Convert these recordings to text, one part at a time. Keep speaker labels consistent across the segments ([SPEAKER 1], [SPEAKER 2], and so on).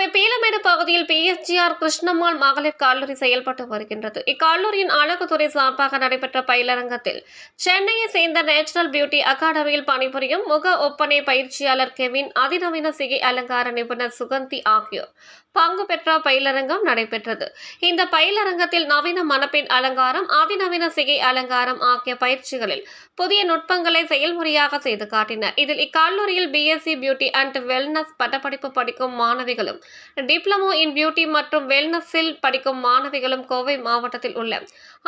[SPEAKER 1] கோவை பீலமேடு பகுதியில் பிஎஸ்ஜிஆர் கிருஷ்ணம்மாள் மகளிர் கல்லூரி செயல்பட்டு வருகின்றது. இக்கல்லூரியின் அழகுத்துறை சார்பாக நடைபெற்ற பயிலரங்கத்தில் சென்னையை சேர்ந்த நேச்சுரல் பியூட்டி அகாடமியில் பணிபுரியும் முக ஒப்பனை பயிற்சியாளர் கெவின், அதிநவீன சிகை அலங்கார நிபுணர் சுகந்தி ஆகியோர் பங்கு பெற்ற பயிலரங்கம் நடைபெற்றது. இந்த பயிலரங்கத்தில் நவீன மணப்பெண் அலங்காரம், அதிநவீன சிகை அலங்காரம் ஆகிய பயிற்சிகளில் புதிய நுட்பங்களை செயல்முறையாக செய்து காட்டினர். இதில் இக்கல்லூரியில் பிஎஸ்சி பியூட்டி அண்ட் வெல்னஸ் பட்டப்படிப்பு படிக்கும் மாணவிகளும், டிப்ளமோ இன் பியூட்டி மற்றும் வெல்னஸில் படிக்கும் மாணவிகளும் கோவை மாவட்டத்தில் உள்ள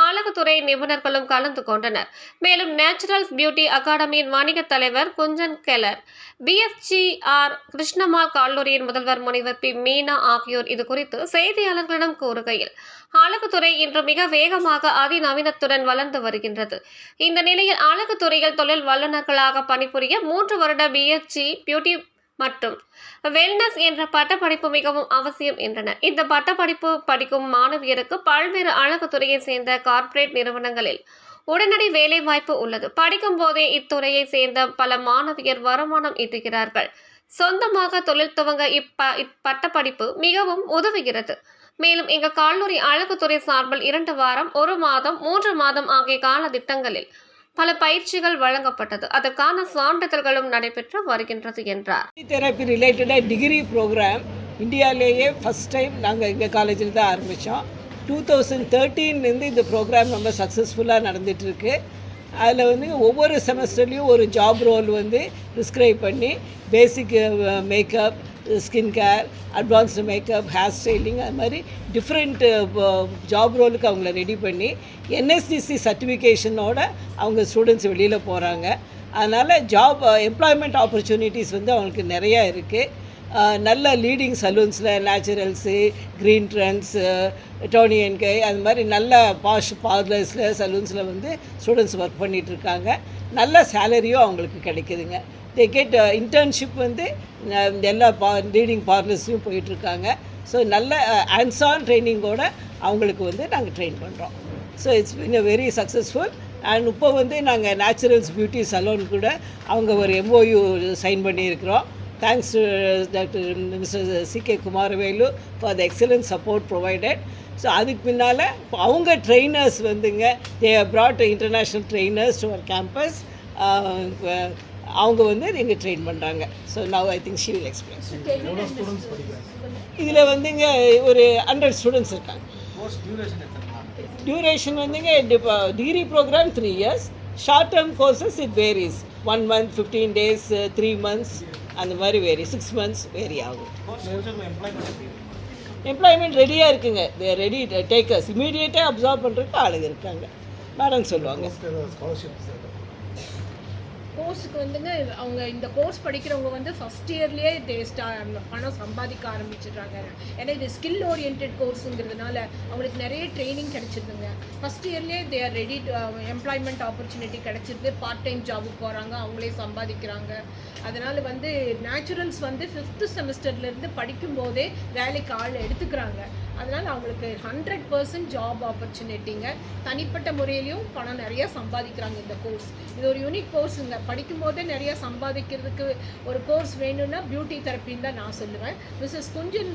[SPEAKER 1] அழகுத்துறை நிபுணர்களும் கலந்து கொண்டனர். மேலும் நேச்சுரல்ஸ் பியூட்டி அகாடமியின் வணிக தலைவர் குஞ்சன் கெலர், பிஎஸ்ஜிஆர் கிருஷ்ணம்மாள் கல்லூரியின் முதல்வர் முனைவர் பி மீனா ஆகியோர் இது குறித்து செய்தியாளர்களிடம் கூறுகையில், அழகுத்துறை இன்று மிக வேகமாக அதிநவீனத்துடன் வளர்ந்து வருகின்றது. இந்த நிலையில் அழகுத்துறையில் தொழில் வல்லுநர்களாக பணிபுரிய 3 வருட பிஎஸ்சி பியூட்டி மற்றும் வெல்னஸ் என்ற பட்டப்படிப்பு மிகவும் அவசியம் என்றனர். இந்த பட்டப்படிப்பு படிக்கும் மாணவியருக்கு பல்வேறு அழகுத்துறையை சேர்ந்த கார்ப்பரேட் நிறுவனங்களில் உடனடி வேலை வாய்ப்பு உள்ளது. படிக்கும் போதே இத்துறையை சேர்ந்த பல மாணவியர் வருமானம் ஈட்டுகிறார்கள். சொந்தமாக தொழில் துவங்க இப்பட்டப்படிப்பு மிகவும் உதவுகிறது. மேலும் எங்கள் கல்லூரி அழகுத்துறை சார்பில் 2 வாரம், 1 மாதம், 3 மாதம் ஆகிய கால திட்டங்களில் பல பயிற்சிகள் வழங்கப்பட்டது. அதற்கான சான்றிதழ்களும் நடைபெற்று வருகின்றது என்றார்.
[SPEAKER 2] தெரப்பி ரிலேட்டடாக டிகிரி ப்ரோக்ராம் இந்தியாவிலேயே ஃபஸ்ட் டைம் நாங்கள் எங்கள் காலேஜில் தான் ஆரம்பித்தோம். 2013 இந்த ப்ரோக்ராம் ரொம்ப சக்ஸஸ்ஃபுல்லாக நடந்துகிட்ருக்கு. அதில் ஒவ்வொரு செமஸ்டர்லேயும் ஒரு ஜாப் ரோல் ப்ரிஸ்கிரைப் பண்ணி basic makeup, skin care, advanced makeup, hair styling, அது மாதிரி டிஃப்ரெண்ட் ஜாப் ரோலுக்கு அவங்கள ரெடி பண்ணி என்எஸ்டிசி சர்டிஃபிகேஷனோட அவங்க ஸ்டூடெண்ட்ஸ் வெளியில் போகிறாங்க. அதனால் எம்ப்ளாய்மெண்ட் ஆப்பர்ச்சுனிட்டிஸ் அவங்களுக்கு நிறையா இருக்குது. நல்ல லீடிங் சலூன்ஸில் Naturals, Green Trends, Toni and Guy, அது மாதிரி நல்ல பாஷ் பார்லர்ஸில், சலூன்ஸில் ஸ்டூடெண்ட்ஸ் ஒர்க் பண்ணிகிட்ருக்காங்க. நல்ல சேலரியும் அவங்களுக்கு கிடைக்குதுங்க. தே கெட் இன்டர்ன்ஷிப் எல்லா லீடிங் பார்லர்ஸ்லையும் போயிட்டுருக்காங்க. ஸோ நல்ல ஹேண்ட்ஸ் ஆன் ட்ரைனிங்கோடு அவங்களுக்கு நாங்கள் ட்ரெயின் பண்ணுறோம். So it's been very successful. And இப்போ நாங்கள் நேச்சுரல்ஸ் பியூட்டி சலூன் கூட அவங்க ஒரு MOU சைன் பண்ணியிருக்கிறோம். Thanks to Dr. Mr. C.K. Kumarvelu for the excellent support provided. So அதுக்கு பின்னால் அவங்க trainers they have brought international trainers to our campus. அவங்க இங்கே ட்ரெயின் பண்ணுறாங்க. So now I think she will explain. இதில் ஒரு 100 students இருக்காங்க. Duration degree programme 3 years. Short term courses it varies. 1 month, 15 days, 3 months, அந்த மாதிரி வேரி, 6 months வேரி ஆகும். Employment ரெடியாக இருக்குங்க. தே ரெடி டேக்கர்ஸ் இமீடியட்டாக அப்சார்வ் பண்ணுறதுக்கு ஆளுங்க இருக்காங்க. மேடம் சொல்லுவாங்க.
[SPEAKER 3] கோர்ஸுக்கு அவங்க இந்த கோர்ஸ் படிக்கிறவங்க ஃபஸ்ட் இயர்லேயே பணம் சம்பாதிக்க ஆரம்பிச்சிடுறாங்க. ஏன்னா இது ஸ்கில் ஓரியன்ட் கோர்ஸுங்கிறதுனால அவங்களுக்கு நிறைய ட்ரைனிங் கிடச்சிருதுங்க. ஃபஸ்ட் இயர்லேயே they are ready to employment opportunity கிடச்சிருது. பார்ட் டைம் ஜாபுக்கு போகிறாங்க, அவங்களே சம்பாதிக்கிறாங்க. அதனால் நேச்சுரல்ஸ் 5th செமஸ்டர்லேருந்து படிக்கும்போதே வேலைக்கு ஆள் எடுத்துக்கிறாங்க. அதனால் அவங்களுக்கு 100% ஜாப் ஆப்பர்ச்சுனிட்டிங்க. தனிப்பட்ட முறையிலையும் பணம் நிறையா சம்பாதிக்கிறாங்க இந்த கோர்ஸ். இது ஒரு யூனிக் கோர்ஸுங்க. படிக்கும்போதே நிறையா சம்பாதிக்கிறதுக்கு ஒரு கோர்ஸ் வேணும்னா பியூட்டி தெரப்பின்னு தான் நான் சொல்லுவேன். மிஸ்ஸஸ் குஞ்சன்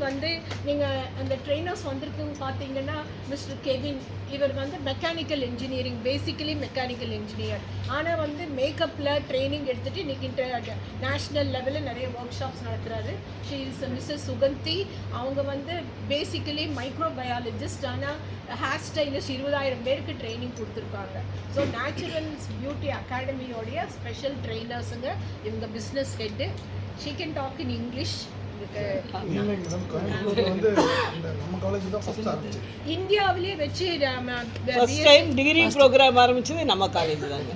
[SPEAKER 3] நீங்கள் அந்த ட்ரெயினர்ஸ் வந்திருக்குன்னு பார்த்தீங்கன்னா, மிஸ்டர் கெவின், இவர் mechanical engineering, basically mechanical engineer. ஆனால் மேக்கப்பில் ட்ரைனிங் எடுத்துகிட்டு இன்றைக்கி நேஷ்னல் லெவலில் நிறைய ஒர்க் ஷாப்ஸ் நடத்துகிறாரு. She is missus Sugandhi. அவங்க பேசிக்கலி மைக்ரோபயாலஜிஸ்ட். ஆனால் ஹேர் ஸ்டைலிஸ்ட் 20,000 பேருக்கு ட்ரைனிங் கொடுத்துருக்காங்க. ஸோ நேச்சுரல்ஸ் பியூட்டி அகாடமியோடைய ஸ்பெஷல் ட்ரெயினர்ஸுங்க இவங்க. Business head. She can talk in English. இந்தியாவிலே வச்சு
[SPEAKER 2] ஃபர்ஸ்ட் டைம் டிகிரி ப்ரோக்ராம் ஆரம்பிச்சது நம்ம காலேஜ் தாங்க.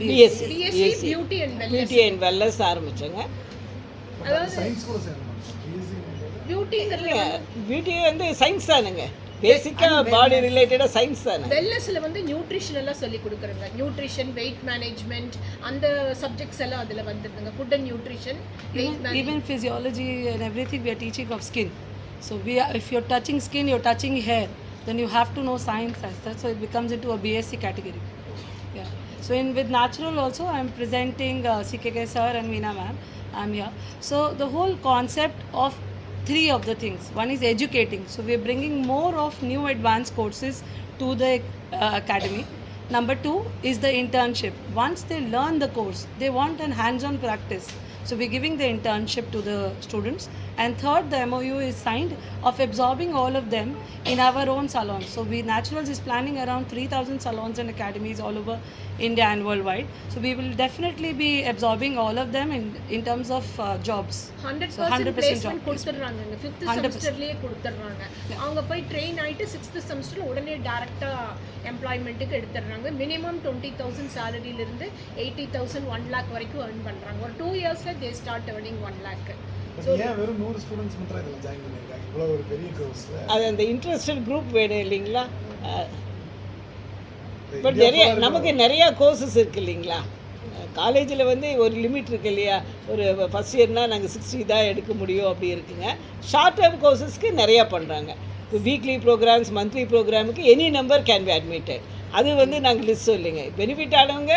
[SPEAKER 2] பிஎஸ்சி பியூட்டி அண்ட் வெல்னஸ் ஆரம்பிச்சோங்க. பியூட்டி சயின்ஸ் தானுங்க. பேசிக்காக பாடி ரிலேட்டடாக சயின்ஸ் தானே.
[SPEAKER 3] வெல்னஸில் நியூட்ரிஷன் எல்லாம் சொல்லி கொடுக்குறேங்க. நியூட்ரிஷன், வெயிட் மேனேஜ்மெண்ட், அந்த சப்ஜெக்ட்ஸ் எல்லாம் அதில் வந்துருதுங்க. Food and nutrition,
[SPEAKER 4] even physiology and everything we are teaching of skin. So if you're touching skin, you're touching hair, then you have to know science as such. So it becomes into a BSc category. Yeah. So with natural also I'm presenting CKK sir and Meena ma'am. I'm here. So the whole concept of three of the things. One is educating. So we're bringing more of new advanced courses to the academy. Number two is the internship. Once they learn the course, they want an hands-on practice. So we're giving the internship to the students. And third, the MOU is signed of absorbing all of them in our own salons. So we Naturals is planning around 3,000 salons and academies all over India and worldwide. So we will definitely be absorbing all of them in terms of jobs.
[SPEAKER 3] 100% placement கொடுத்துட்றாங்க. 5th செமஸ்டர்லேயே கொடுத்துட்றாங்க. அவங்க போய் train ஆகிட்டு 6th செமஸ்டரில் உடனே டேரெக்டாக எம்ப்ளாய்மெண்ட்டுக்கு எடுத்துடுறாங்க. மினிமம் 20,000 சேலரியிலிருந்து 80,000 1 lakh வரைக்கும் earn பண்ணுறாங்க. ஒரு 2 yearsல they start earning 1 lakh.
[SPEAKER 5] ஏன் வெறும் 100 ஸ்டூடெண்ட்ஸ் மட்டும் இதில் ஜாயின் பண்ணியிருக்காங்க? இவ்வளோ ஒரு பெரிய கோர்ஸில்
[SPEAKER 2] அது அந்த இன்ட்ரெஸ்டட் குரூப் வேணும் இல்லைங்களா? பட் நமக்கு நிறையா கோர்சஸ் இருக்குது இல்லைங்களா? காலேஜில் வந்து ஒரு லிமிட் இருக்குது இல்லையா? ஒரு ஃபஸ்ட் இயர்னால் நாங்கள் 60 தான் எடுக்க முடியும் அப்படி இருக்குங்க. ஷார்ட் டேர்ம் கோர்சஸ்க்கு நிறையா பண்ணுறாங்க. இப்போ வீக்லி ப்ரோக்ராம்ஸ், மந்த்லி ப்ரோக்ராமுக்கு any number can be admitted. அது வந்து நாங்கள் லிஸ்ட் இல்லைங்க. பெனிஃபிட் ஆனவங்க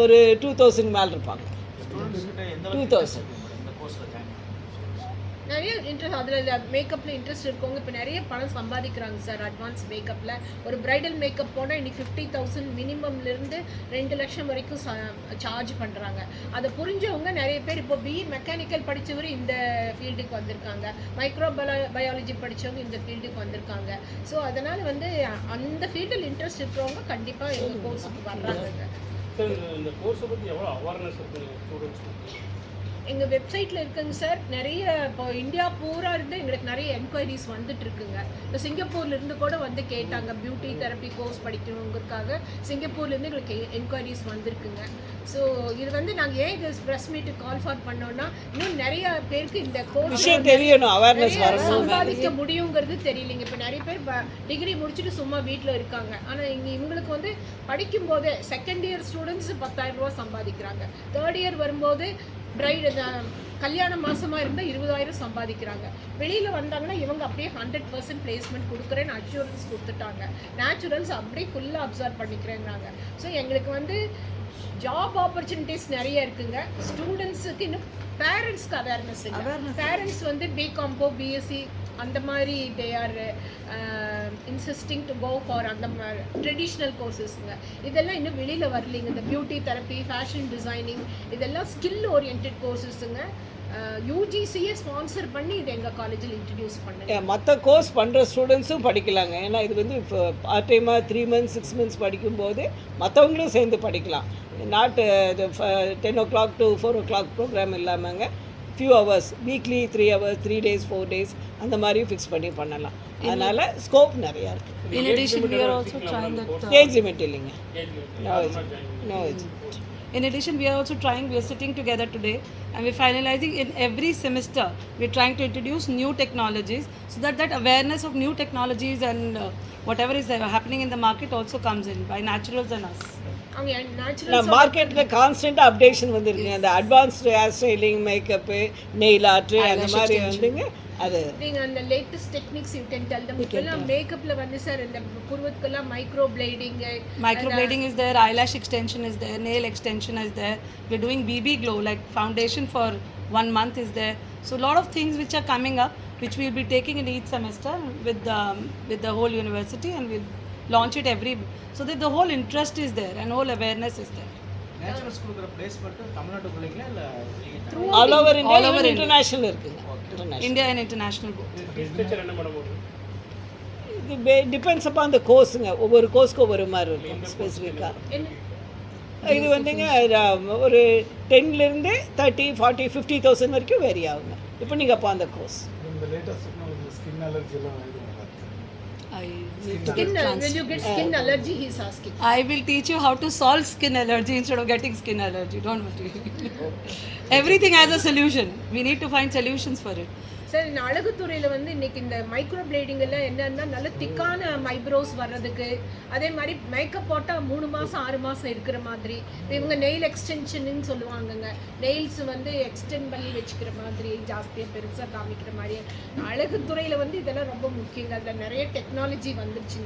[SPEAKER 2] ஒரு 2,000 மேலே இருப்பாங்க. 2,000
[SPEAKER 3] நிறைய இன்ட்ரெஸ்ட் அதில் மேக்கப்பில் இன்ட்ரெஸ்ட் இருக்கவங்க இப்போ நிறைய பணம் சம்பாதிக்கிறாங்க சார். அட்வான்ஸ் மேக்கப்பில் ஒரு ப்ரைடல் மேக்கப் போனால் இன்றைக்கி 50,000 மினிமம்லேருந்து 2 லட்சம் வரைக்கும் சார்ஜ் பண்ணுறாங்க. அதை புரிஞ்சவங்க நிறைய பேர் இப்போ பிஇ மெக்கானிக்கல் படித்தவர் இந்த ஃபீல்டுக்கு வந்திருக்காங்க, மைக்ரோ பயாலஜி படித்தவங்க இந்த ஃபீல்டுக்கு வந்திருக்காங்க. ஸோ அதனால் வந்து அந்த ஃபீல்டில் இன்ட்ரெஸ்ட் இருக்கிறவங்க கண்டிப்பாக எங்கள் கோர்ஸுக்கு வர்றாங்க.
[SPEAKER 6] இந்த கோர்ஸை பற்றி எவ்வளோ அவேர்னஸ் இருக்குது ஸ்டூடெண்ட்ஸ்?
[SPEAKER 3] எங்கள் வெப்சைட்டில் இருக்குங்க சார். நிறைய இப்போ இந்தியா பூரா இருந்து எங்களுக்கு நிறைய என்கொயரிஸ் வந்துட்டு இருக்குங்க. இப்போ சிங்கப்பூர்லேருந்து கூட வந்து கேட்டாங்க பியூட்டி தெரப்பி கோர்ஸ் படிக்கணுங்கிறதுக்காக. சிங்கப்பூர்லேருந்து எங்களுக்கு என்கொயரிஸ் வந்திருக்குங்க. ஸோ இது வந்து நாங்கள் ஏன் இது ப்ரெஸ் மீட்டுக்கு கால் ஃபார் பண்ணோன்னா இன்னும் நிறைய பேருக்கு இந்த கோர்ஸ்
[SPEAKER 2] தெரியணும், அவேர்னஸ் வரணும்,
[SPEAKER 3] சம்பாதிக்க முடியுங்கிறது தெரியலைங்க. இப்போ நிறைய பேர் டிகிரி முடிச்சுட்டு சும்மா வீட்டில் இருக்காங்க. ஆனால் இவங்களுக்கு வந்து படிக்கும்போதே செகண்ட் இயர் ஸ்டூடெண்ட்ஸ் 10,000 ரூபா சம்பாதிக்கிறாங்க. தேர்ட் இயர் வரும்போது பிரைடு கல்யாண மாதமாக இருந்தால் 20,000 சம்பாதிக்கிறாங்க. வெளியில் வந்தாங்கன்னா இவங்க அப்படியே 100% பிளேஸ்மெண்ட் கொடுக்குறேன்னு அஷ்யூரன்ஸ் கொடுத்துட்டாங்க. நேச்சுரல்ஸ் அப்படியே ஃபுல்லாக அப்சர்வ் பண்ணிக்கிறேங்கிறாங்க. ஸோ எங்களுக்கு வந்து ஜாப் ஆப்பர்ச்சுனிட்டிஸ் நிறைய இருக்குங்க. ஸ்டூடெண்ட்ஸுக்கு இன்னும் பேரண்ட்ஸ்க்கு அவேர்னஸ் இல்லை. பேரண்ட்ஸ் வந்து பிகாம்போ பிஎஸ்சி அந்த மாதிரி they are insisting to go for அந்த மாதிரி ட்ரெடிஷ்னல் கோர்சஸ்ங்க. இதெல்லாம் இன்னும் வெளியில் வரலைங்க. இந்த பியூட்டி தெரப்பி, ஃபேஷன் டிசைனிங் இதெல்லாம் ஸ்கில் ஓரியன்ட் கோர்சஸ்ங்க. யூஜிசியை ஸ்பான்சர் பண்ணி இது எங்கள் காலேஜில் இன்ட்ரடியூஸ் பண்ணுங்க.
[SPEAKER 2] மற்ற கோர்ஸ் பண்ணுற ஸ்டூடெண்ட்ஸும் படிக்கலாங்க. ஏன்னா இது வந்து இப்போ பார்ட் டைமாக 3 months 6 months படிக்கும்போது மற்றவங்களும் சேர்ந்து படிக்கலாம். Not 10 o'clock to 4 o'clock program இல்லாமங்க. few hours weekly 3 hours 3 days 4 days அந்த மாதிரி ஃபிக்ஸ் பண்ணி பண்ணலாம். அதனால் ஸ்கோப் நிறையா இருக்குது.
[SPEAKER 4] In addition, we are also trying that.
[SPEAKER 2] Age limit இல்லைங்க. No age.
[SPEAKER 4] In addition, we are also trying, we are sitting together today and we're finalizing in every semester, we're trying to introduce new technologies so that that awareness of new technologies and whatever is happening in the market also comes in by Naturals and us.
[SPEAKER 3] அவங்க natural
[SPEAKER 2] மார்க்கெட்டில் கான்ஸ்டண்ட்டாக updation வந்துருங்க. அந்த advanced hair styling, makeup, nail art அந்த மாதிரி வந்துங்க. அது
[SPEAKER 3] நீங்கள் அந்த latest techniques you can tell them. இப்போல்லாம் மேக்கப்பில் வந்து சார் இந்த புருவத்துக்கெல்லாம் micro
[SPEAKER 4] blading is there, eyelash extension is there, nail extension is there. We're doing BB glow, like foundation for 1 month is there. So a lot of things which are coming up, which we'll be taking in each semester with the whole university, and we'll launch it so that the whole interest is there and whole awareness is there.
[SPEAKER 5] Naturals கொடுக்குற placement தமிழ்நாட்டுக்குள்ளீங்களா இல்லை
[SPEAKER 2] all over India, international இருக்குங்க.
[SPEAKER 4] India and international both.
[SPEAKER 6] என்ன பண்ண போகிறோம்?
[SPEAKER 2] இது depends upon அந்த கோர்ஸுங்க. ஒவ்வொரு கோர்ஸ்க்கு ஒவ்வொரு மாதிரி இருக்கும் ஸ்பெசிஃபிக்காக. இது வந்துங்க ஒரு 10லேருந்து 30, 40, 50,000 வரைக்கும் வேரி ஆகுங்க. இப்போ நீங்கள் அப்போ அந்த கோர்ஸ்
[SPEAKER 5] இந்த லேட்டஸ்ட் டெக்னாலஜி ஸ்கின் அலர்ஜி எல்லாம் இது
[SPEAKER 3] Will you get skin allergy? He's asking.
[SPEAKER 4] I will teach you how to solve skin allergy instead of getting skin allergy. Don't worry. Everything has a solution. We need to find solutions for it.
[SPEAKER 3] Sir இந்த அழகுத்துறையில் வந்து இன்றைக்கி இந்த micro plating எல்லாம் என்னன்னா நல்ல திக்கான மைப்ரோஸ் வர்றதுக்கு, அதே மாதிரி மேக்கப் போட்டால் 3 மாதம் 6 மாதம் இருக்கிற மாதிரி. இவங்க நெயில் எக்ஸ்டென்ஷன்னு சொல்லுவாங்கங்க. நெயில்ஸ் வந்து எக்ஸ்டெண்ட் பண்ணி வச்சுக்கிற மாதிரி, ஜாஸ்தியாக பெருசாக காமிக்கிற மாதிரி. அழகுத்துறையில் வந்து இதெல்லாம் ரொம்ப முக்கியங்க. அதில் நிறைய டெக்னாலஜி வந்துருச்சுங்க.